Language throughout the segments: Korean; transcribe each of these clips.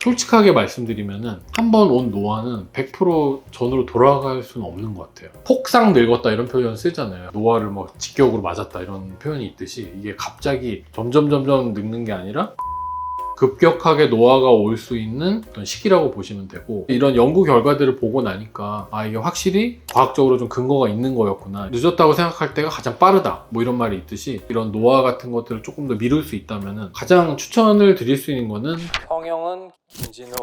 솔직하게 말씀드리면은 한 번 온 노화는 100% 전으로 돌아갈 수는 없는 것 같아요. 폭삭 늙었다 이런 표현 쓰잖아요. 노화를 뭐 직격으로 맞았다 이런 표현이 있듯이 이게 갑자기 점점 늙는 게 아니라 급격하게 노화가 올 수 있는 어떤 시기라고 보시면 되고, 이런 연구 결과들을 보고 나니까 이게 확실히 과학적으로 좀 근거가 있는 거였구나, 늦었다고 생각할 때가 가장 빠르다 뭐 이런 말이 있듯이, 이런 노화 같은 것들을 조금 더 미룰 수 있다면 가장 추천을 드릴 수 있는 거는 성형은 김진우.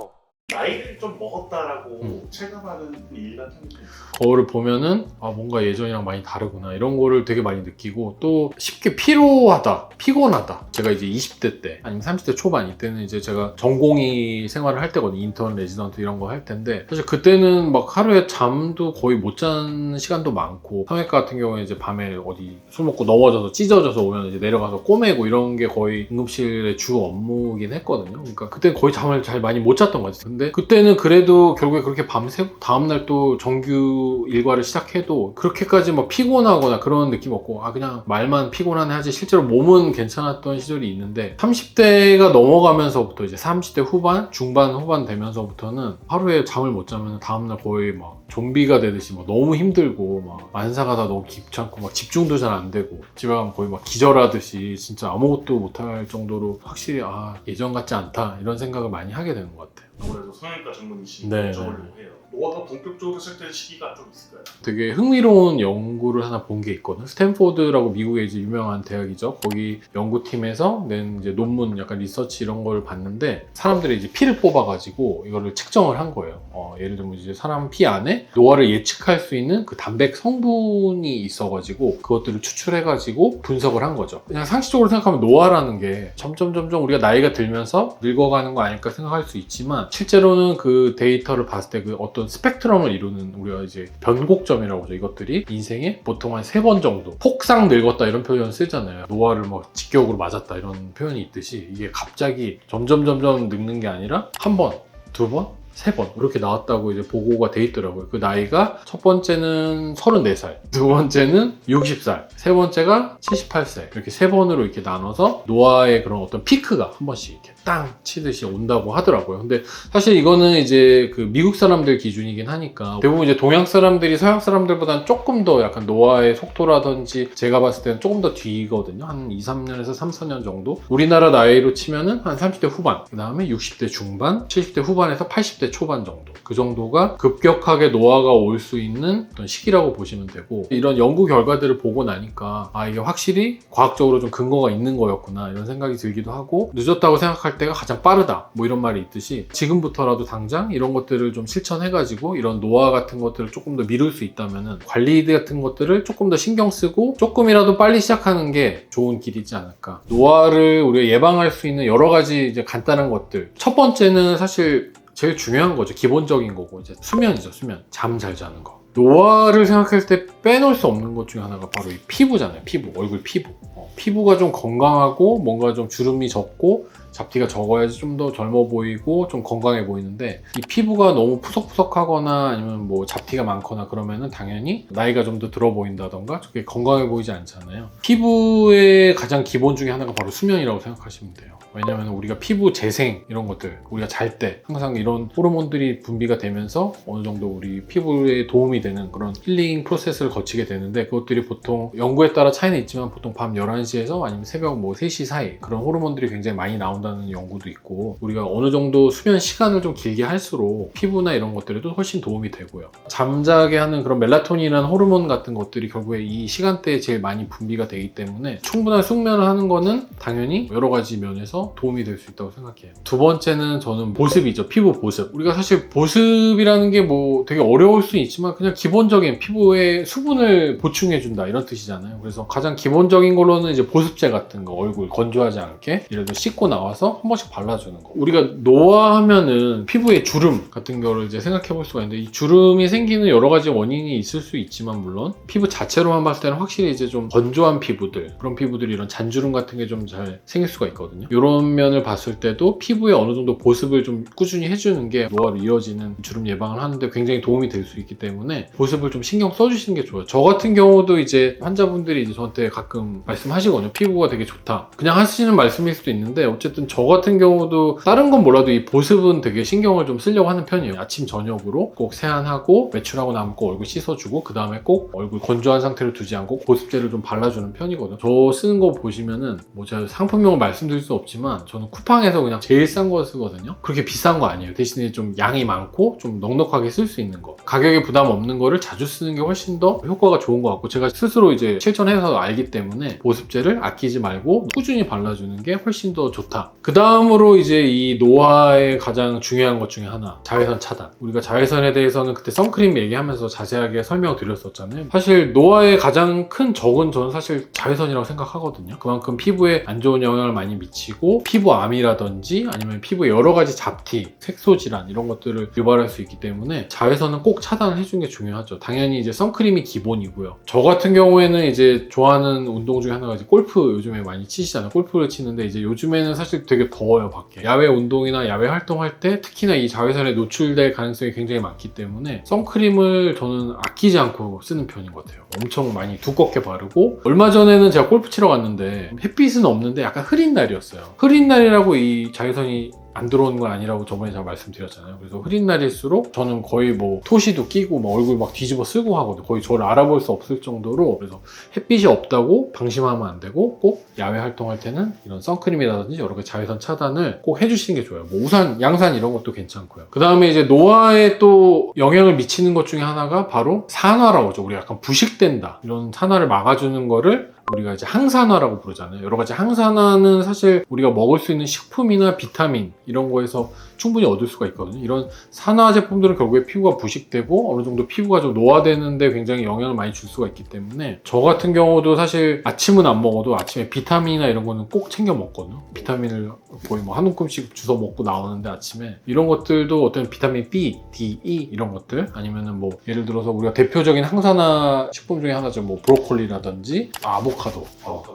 나이를 좀 먹었다라고 체감하는 일반 편입니다. 거울을 보면은 뭔가 예전이랑 많이 다르구나 이런 거를 되게 많이 느끼고, 또 쉽게 피로하다, 피곤하다. 제가 이제 20대 때 아니면 30대 초반 이때는 이제 제가 전공의 생활을 할 때거든요. 인턴, 레지던트 이런 거 할 텐데, 사실 그때는 막 하루에 잠도 거의 못 자는 시간도 많고, 성형외과 같은 경우에 이제 밤에 어디 술 먹고 넘어져서 찢어져서 오면 이제 내려가서 꼬매고 이런 게 거의 응급실의 주 업무긴 했거든요. 그러니까 그때 거의 잠을 잘 많이 못 잤던 거지. 근데 그때는 그래도 결국에 그렇게 밤새고 다음날 또 정규 일과를 시작해도 그렇게까지 막 피곤하거나 그런 느낌 없고, 그냥 말만 피곤하네 하지 실제로 몸은 괜찮았던 시절이 있는데, 30대가 넘어가면서부터 이제 30대 후반, 중반, 후반 되면서부터는 하루에 잠을 못 자면 다음날 거의 막 좀비가 되듯이 막 너무 힘들고, 막 만사가 다 너무 귀찮고, 막 집중도 잘 안 되고, 집에 가면 거의 막 기절하듯이 진짜 아무것도 못할 정도로 확실히 예전 같지 않다 이런 생각을 많이 하게 되는 것 같아요. 아무래도 성형외과 전문이신 네, 여쭤보려고 해요. 노화가 본격적으로 시작된 시기가 좀 있을까요? 되게 흥미로운 연구를 하나 본 게 있거든. 스탠포드라고 미국의 이제 유명한 대학이죠. 거기 연구팀에서 낸 이제 논문, 약간 리서치 이런 걸 봤는데, 사람들이 이제 피를 뽑아가지고 이거를 측정을 한 거예요. 예를 들면 이제 사람 피 안에 노화를 예측할 수 있는 그 단백 성분이 있어가지고 그것들을 추출해가지고 분석을 한 거죠. 그냥 상식적으로 생각하면 노화라는 게 점점 우리가 나이가 들면서 늙어가는 거 아닐까 생각할 수 있지만, 실제로는 그 데이터를 봤을 때 그 어떤 스펙트럼을 이루는, 우리가 이제 변곡점이라고 하죠. 이것들이 인생에 보통 한 3번 정도 폭삭 늙었다 이런 표현 쓰잖아요. 노화를 뭐 직격으로 맞았다 이런 표현이 있듯이, 이게 갑자기 점점 늙는 게 아니라 한 번, 두 번, 3번 이렇게 나왔다고 이제 보고가 돼 있더라고요. 그 나이가 첫 번째는 34살, 두 번째는 60살, 세 번째가 78세, 이렇게 3번으로 이렇게 나눠서 노화의 그런 어떤 피크가 한 번씩 이렇게 땅 치듯이 온다고 하더라고요. 근데 사실 이거는 이제 그 미국 사람들 기준이긴 하니까, 대부분 이제 동양 사람들이 서양 사람들보다는 조금 더 약간 노화의 속도라든지 제가 봤을 때는 조금 더 뒤거든요. 한 2, 3년에서 3, 4년 정도. 우리나라 나이로 치면은 한 30대 후반, 그 다음에 60대 중반, 70대 후반에서 80대 초반 정도, 그 정도가 급격하게 노화가 올 수 있는 어떤 시기라고 보시면 되고, 이런 연구 결과들을 보고 나니까 이게 확실히 과학적으로 좀 근거가 있는 거였구나 이런 생각이 들기도 하고, 늦었다고 생각할 때가 가장 빠르다 뭐 이런 말이 있듯이, 지금부터라도 당장 이런 것들을 좀 실천해가지고 이런 노화 같은 것들을 조금 더 미룰 수 있다면, 관리 같은 것들을 조금 더 신경 쓰고 조금이라도 빨리 시작하는 게 좋은 길이지 않을까. 노화를 우리가 예방할 수 있는 여러 가지 이제 간단한 것들, 첫 번째는 사실 제일 중요한 거죠. 기본적인 거고, 이제 수면이죠. 수면. 잠 잘 자는 거. 노화를 생각할 때 빼놓을 수 없는 것 중에 하나가 바로 이 피부잖아요. 피부. 얼굴 피부. 피부가 좀 건강하고 뭔가 좀 주름이 적고 잡티가 적어야지 좀 더 젊어 보이고 좀 건강해 보이는데, 이 피부가 너무 푸석푸석하거나 아니면 뭐 잡티가 많거나 그러면은 당연히 나이가 좀 더 들어 보인다던가 그게 건강해 보이지 않잖아요. 피부의 가장 기본 중에 하나가 바로 수면이라고 생각하시면 돼요. 왜냐면 우리가 피부 재생 이런 것들, 우리가 잘 때 항상 이런 호르몬들이 분비가 되면서 어느 정도 우리 피부에 도움이 되는 그런 힐링 프로세스를 거치게 되는데, 그것들이 보통 연구에 따라 차이는 있지만 보통 밤 11시에서 아니면 새벽 뭐 3시 사이 그런 호르몬들이 굉장히 많이 나온다는 연구도 있고, 우리가 어느 정도 수면 시간을 좀 길게 할수록 피부나 이런 것들에도 훨씬 도움이 되고요. 잠자게 하는 그런 멜라토닌이라는 호르몬 같은 것들이 결국에 이 시간대에 제일 많이 분비가 되기 때문에, 충분한 숙면을 하는 거는 당연히 여러 가지 면에서 도움이 될 수 있다고 생각해요. 두 번째는 저는 보습이죠. 피부 보습. 우리가 사실 보습이라는 게 뭐 되게 어려울 수 있지만 그냥 기본적인 피부에 수분을 보충해준다 이런 뜻이잖아요. 그래서 가장 기본적인 걸로는 이제 보습제 같은 거, 얼굴 건조하지 않게 예를 들어 씻고 나와서 한 번씩 발라주는 거. 우리가 노화하면은 피부에 주름 같은 거를 이제 생각해 볼 수가 있는데, 이 주름이 생기는 여러 가지 원인이 있을 수 있지만, 물론 피부 자체로만 봤을 때는 확실히 이제 좀 건조한 피부들, 그런 피부들이 이런 잔주름 같은 게 좀 잘 생길 수가 있거든요. 이런 면을 봤을 때도 피부에 어느 정도 보습을 좀 꾸준히 해주는 게 노화로 이어지는 주름 예방을 하는데 굉장히 도움이 될 수 있기 때문에 보습을 좀 신경 써주시는 게 좋아요. 저 같은 경우도 이제 환자분들이 이제 저한테 가끔 말씀하시는 하시거든요. 피부가 되게 좋다. 그냥 하시는 말씀일 수도 있는데 어쨌든 저 같은 경우도 다른 건 몰라도 이 보습은 되게 신경을 좀 쓰려고 하는 편이에요. 아침 저녁으로 꼭 세안하고 외출하고 나면 꼭 얼굴 씻어주고 그 다음에 꼭 얼굴 건조한 상태로 두지 않고 보습제를 좀 발라주는 편이거든요. 저 쓰는 거 보시면은 뭐 제가 상품명을 말씀드릴 수 없지만 저는 쿠팡에서 그냥 제일 싼 거 쓰거든요. 그렇게 비싼 거 아니에요. 대신에 좀 양이 많고 좀 넉넉하게 쓸 수 있는 거. 가격에 부담 없는 거를 자주 쓰는 게 훨씬 더 효과가 좋은 것 같고 제가 스스로 이제 실천해서 알기 때문에 보습제를 아끼지 말고 꾸준히 발라주는 게 훨씬 더 좋다. 그 다음으로 이제 이 노화의 가장 중요한 것 중에 하나, 자외선 차단. 우리가 자외선에 대해서는 그때 선크림 얘기하면서 자세하게 설명을 드렸었잖아요. 사실 노화의 가장 큰 적은 저는 사실 자외선이라고 생각하거든요. 그만큼 피부에 안 좋은 영향을 많이 미치고 피부암이라든지 아니면 피부에 여러 가지 잡티, 색소 질환 이런 것들을 유발할 수 있기 때문에 자외선은 꼭 차단을 해주는 게 중요하죠. 당연히 이제 선크림이 기본이고요. 저 같은 경우에는 이제 좋아하는 운동 중에 하나가 이제 골프 요즘에 많이 치시잖아요. 골프를 치는데 이제 요즘에는 사실 되게 더워요, 밖에. 야외 운동이나 야외 활동할 때 특히나 이 자외선에 노출될 가능성이 굉장히 많기 때문에 선크림을 저는 아끼지 않고 쓰는 편인 것 같아요. 엄청 많이 두껍게 바르고 얼마 전에는 제가 골프 치러 갔는데 햇빛은 없는데 약간 흐린 날이었어요. 흐린 날이라고 이 자외선이 안 들어오는 건 아니라고 저번에 제가 말씀드렸잖아요. 그래서 흐린 날일수록 저는 거의 뭐 토시도 끼고 막 얼굴 막 뒤집어 쓰고 하거든요. 거의 저를 알아볼 수 없을 정도로. 그래서 햇빛이 없다고 방심하면 안 되고 꼭 야외 활동할 때는 이런 선크림이라든지 여러 가지 자외선 차단을 꼭 해주시는 게 좋아요. 뭐 우산, 양산 이런 것도 괜찮고요. 그 다음에 이제 노화에 또 영향을 미치는 것 중에 하나가 바로 산화라고 하죠. 우리가 약간 부식된다. 이런 산화를 막아주는 거를 우리가 이제 항산화라고 부르잖아요. 여러 가지 항산화는 사실 우리가 먹을 수 있는 식품이나 비타민 이런 거에서 충분히 얻을 수가 있거든요. 이런 산화 제품들은 결국에 피부가 부식되고 어느 정도 피부가 좀 노화되는데 굉장히 영향을 많이 줄 수가 있기 때문에 저 같은 경우도 사실 아침은 안 먹어도 아침에 비타민이나 이런 거는 꼭 챙겨 먹거든요. 비타민을 거의 뭐 한 움큼씩 주워 먹고 나오는데 아침에 이런 것들도 어떤 비타민 B, D, E 이런 것들 아니면은 뭐 예를 들어서 우리가 대표적인 항산화 식품 중에 하나죠. 뭐 브로콜리라든지 아보카도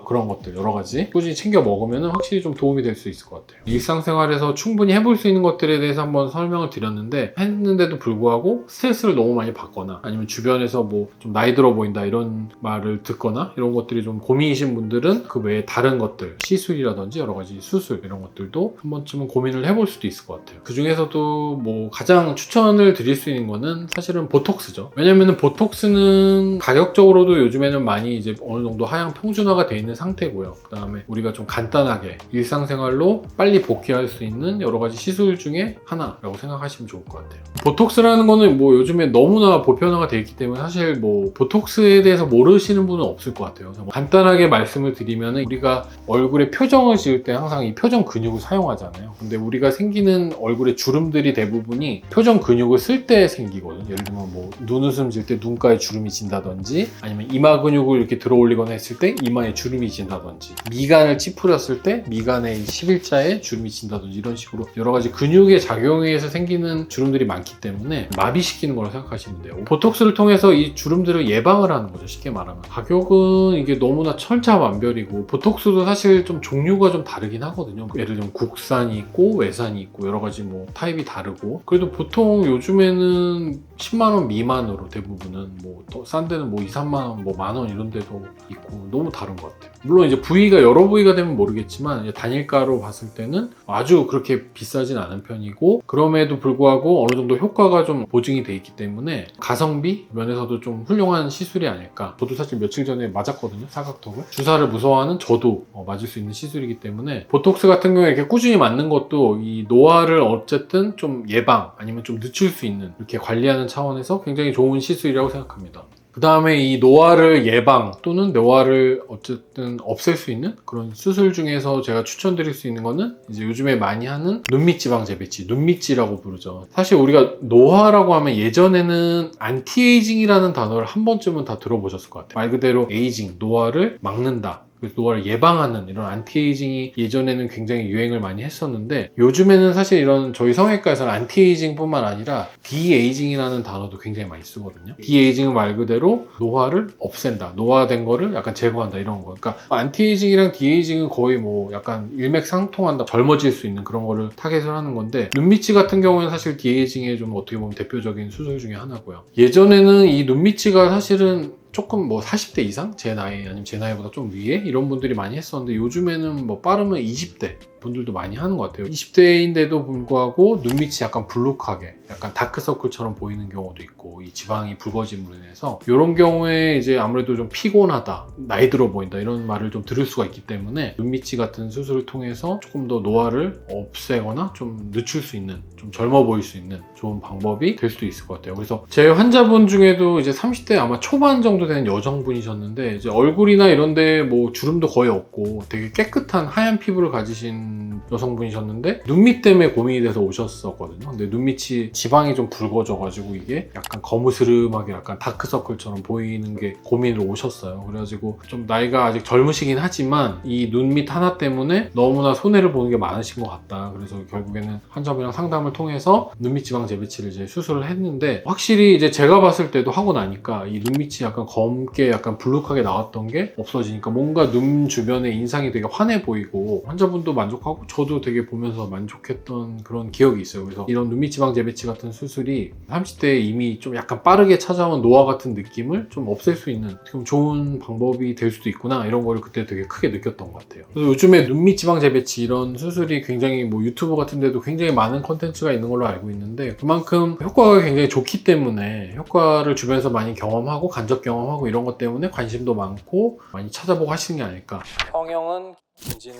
그런 것들 여러 가지 꾸준히 챙겨 먹으면 확실히 좀 도움이 될 수 있을 것 같아요. 일상생활에서 충분히 해볼 수 있는 것들에 대해서 한번 설명을 드렸는데 했는데도 불구하고 스트레스를 너무 많이 받거나 아니면 주변에서 뭐 좀 나이 들어 보인다 이런 말을 듣거나 이런 것들이 좀 고민이신 분들은 그 외에 다른 것들 시술이라든지 여러 가지 수술 이런 것들도 한 번쯤은 고민을 해볼 수도 있을 것 같아요. 그 중에서도 뭐 가장 추천을 드릴 수 있는 거는 사실은 보톡스죠. 왜냐면은 보톡스는 가격적으로도 요즘에는 많이 이제 어느 정도 하향 평준화가 돼 있는 상태고요. 그 다음에 우리가 좀 간단하게 일상생활로 빨리 복귀할 수 있는 여러 가지 시술 중에 하나라고 생각하시면 좋을 것 같아요. 보톡스라는 거는 뭐 요즘에 너무나 보편화가 돼 있기 때문에 사실 뭐 보톡스에 대해서 모르시는 분은 없을 것 같아요. 간단하게 말씀을 드리면 우리가 얼굴에 표정을 지을 때 항상 이 표정 근육을 사용하잖아요. 근데 우리가 생기는 얼굴의 주름들이 대부분이 표정 근육을 쓸 때 생기거든요. 예를 들면 뭐 눈웃음 질 때 눈가에 주름이 진다든지 아니면 이마 근육을 이렇게 들어 올리거나 했을 때 이마에 주름이 진다든지 미간을 찌푸렸을 때 미간의 11자에 주름이 진다든지 이런 식으로 여러 가지 근육의 작용에 의해서 생기는 주름들이 많기 때문에 마비시키는 거라고 생각하시면 돼요. 보톡스를 통해서 이 주름들을 예방을 하는 거죠. 쉽게 말하면. 가격은 이게 너무나 천차만별이고 보톡스도 사실 좀 종류가 좀 다르긴 하거든요. 예를 들면 국산이 있고 외산이 있고 여러 가지 뭐 타입이 다르고 그래도 보통 요즘에는 10만 원 미만으로 대부분은 뭐 더 싼 데는 뭐 2, 3만 원, 뭐 만 원 이런 데도 있고 너무 다른 것 같아요. 물론 이제 부위가 여러 부위가 되면 모르겠지만 이제 단일가로 봤을 때는 아주 그렇게 비싸진 않은 편이고 그럼에도 불구하고 어느 정도 효과가 좀 보증이 돼 있기 때문에 가성비 면에서도 좀 훌륭한 시술이 아닐까. 저도 사실 며칠 전에 맞았거든요. 사각턱을. 주사를 무서워하는 저도 맞을 수 있는 시술이기 때문에 보톡스 같은 경우에 이렇게 꾸준히 맞는 것도 이 노화를 어쨌든 좀 예방 아니면 좀 늦출 수 있는 이렇게 관리하는 차원에서 굉장히 좋은 시술이라고 생각합니다. 그 다음에 이 노화를 예방 또는 노화를 어쨌든 없앨 수 있는 그런 수술 중에서 제가 추천드릴 수 있는 거는 이제 요즘에 많이 하는 눈밑지방 재배치, 눈밑지라고 부르죠. 사실 우리가 노화라고 하면 예전에는 안티에이징이라는 단어를 한 번쯤은 다 들어보셨을 것 같아요. 말 그대로 에이징, 노화를 막는다. 그래서 노화를 예방하는 이런 안티에이징이 예전에는 굉장히 유행을 많이 했었는데 요즘에는 사실 이런 저희 성형외과에서는 안티에이징 뿐만 아니라 디에이징이라는 단어도 굉장히 많이 쓰거든요. 디에이징은 말 그대로 노화를 없앤다. 노화된 거를 약간 제거한다 이런 거. 그러니까 안티에이징이랑 디에이징은 거의 뭐 약간 일맥상통한다. 젊어질 수 있는 그런 거를 타겟을 하는 건데 눈밑지 같은 경우는 사실 디에이징의 좀 어떻게 보면 대표적인 수술 중에 하나고요. 예전에는 이 눈밑지가 사실은 조금 뭐 40대 이상? 제 나이 아니면 제 나이보다 좀 위에 이런 분들이 많이 했었는데 요즘에는 뭐 빠르면 20대 분들도 많이 하는 것 같아요. 20대인데도 불구하고 눈밑이 약간 불룩하게 약간 다크서클처럼 보이는 경우도 있고 이 지방이 붉어짐으로 인해서 이런 경우에 이제 아무래도 좀 피곤하다, 나이 들어 보인다 이런 말을 좀 들을 수가 있기 때문에 눈밑이 같은 수술을 통해서 조금 더 노화를 없애거나 좀 늦출 수 있는, 좀 젊어 보일 수 있는 좋은 방법이 될 수도 있을 것 같아요. 그래서 제 환자분 중에도 이제 30대 아마 초반 정도 되는 여성분이셨는데 이제 얼굴이나 이런데 뭐 주름도 거의 없고 되게 깨끗한 하얀 피부를 가지신 여성분이셨는데 눈밑 때문에 고민이 돼서 오셨었거든요. 근데 눈밑이 지방이 좀 붉어져가지고 이게 약간 거무스름하게 약간 다크서클처럼 보이는 게 고민으로 오셨어요. 그래가지고 좀 나이가 아직 젊으시긴 하지만 이 눈밑 하나 때문에 너무나 손해를 보는 게 많으신 것 같다. 그래서 결국에는 환자분이랑 상담을 통해서 눈밑 지방 재배치를 이제 수술을 했는데 확실히 이제 제가 봤을 때도 하고 나니까 이 눈밑이 약간 검게 약간 불룩하게 나왔던 게 없어지니까 뭔가 눈 주변의 인상이 되게 환해 보이고 환자분도 만족하고 저도 되게 보면서 만족했던 그런 기억이 있어요. 그래서 이런 눈밑 지방 재배치 같은 수술이 30대에 이미 좀 약간 빠르게 찾아온 노화 같은 느낌을 좀 없앨 수 있는 좀 좋은 방법이 될 수도 있구나 이런 거를 그때 되게 크게 느꼈던 것 같아요. 그래서 요즘에 눈밑 지방 재배치 이런 수술이 굉장히 뭐 유튜브 같은 데도 굉장히 많은 콘텐츠가 있는 걸로 알고 있는데 그만큼 효과가 굉장히 좋기 때문에 효과를 주변에서 많이 경험하고 간접 경험하고 이런 것 때문에 관심도 많고 많이 찾아보고 하시는 게 아닐까. 성형은 김진우.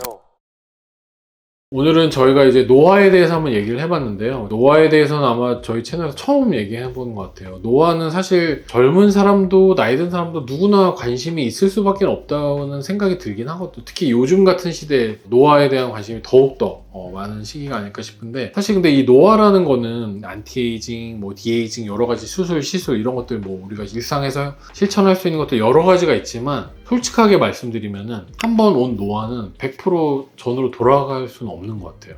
오늘은 저희가 이제 노화에 대해서 한번 얘기를 해봤는데요. 노화에 대해서는 아마 저희 채널에서 처음 얘기해보는 것 같아요. 노화는 사실 젊은 사람도 나이 든 사람도 누구나 관심이 있을 수밖에 없다는 생각이 들긴 하거든요. 특히 요즘 같은 시대에 노화에 대한 관심이 더욱더 많은 시기가 아닐까 싶은데 사실 근데 이 노화라는 거는 안티에이징, 뭐 디에이징 여러 가지 수술, 시술 이런 것들 뭐 우리가 일상에서 실천할 수 있는 것들 여러 가지가 있지만 솔직하게 말씀드리면은 한 번 온 노화는 100% 전으로 돌아갈 수는 없는 것 같아요.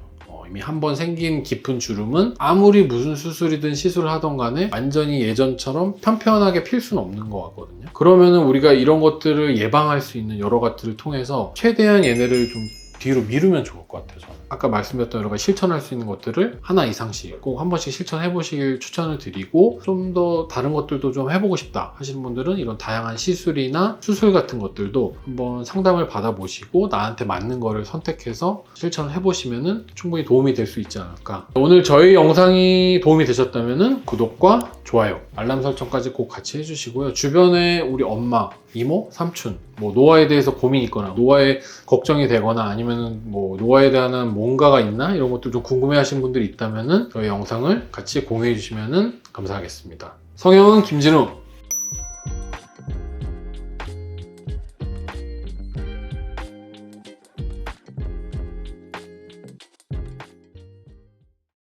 이미 한 번 생긴 깊은 주름은 아무리 무슨 수술이든 시술을 하던 간에 완전히 예전처럼 편편하게 필 수는 없는 것 같거든요. 그러면은 우리가 이런 것들을 예방할 수 있는 여러 가지를 통해서 최대한 얘네를 좀 뒤로 미루면 좋을 것 같아요. 저는. 아까 말씀드렸던 여러 가지 실천할 수 있는 것들을 하나 이상씩 꼭 한 번씩 실천해 보시길 추천을 드리고 좀 더 다른 것들도 좀 해보고 싶다 하시는 분들은 이런 다양한 시술이나 수술 같은 것들도 한번 상담을 받아보시고 나한테 맞는 거를 선택해서 실천을 해보시면 충분히 도움이 될 수 있지 않을까. 오늘 저희 영상이 도움이 되셨다면 구독과 좋아요, 알람 설정까지 꼭 같이 해주시고요. 주변에 우리 엄마, 이모, 삼촌 뭐 노화에 대해서 고민이 있거나 노화에 걱정이 되거나 아니면 뭐 노화에 대한 뭔가가 있나 이런 것들 좀 궁금해 하시는 분들이 있다면 저희 영상을 같이 공유해 주시면 감사하겠습니다. 성형은 김진우.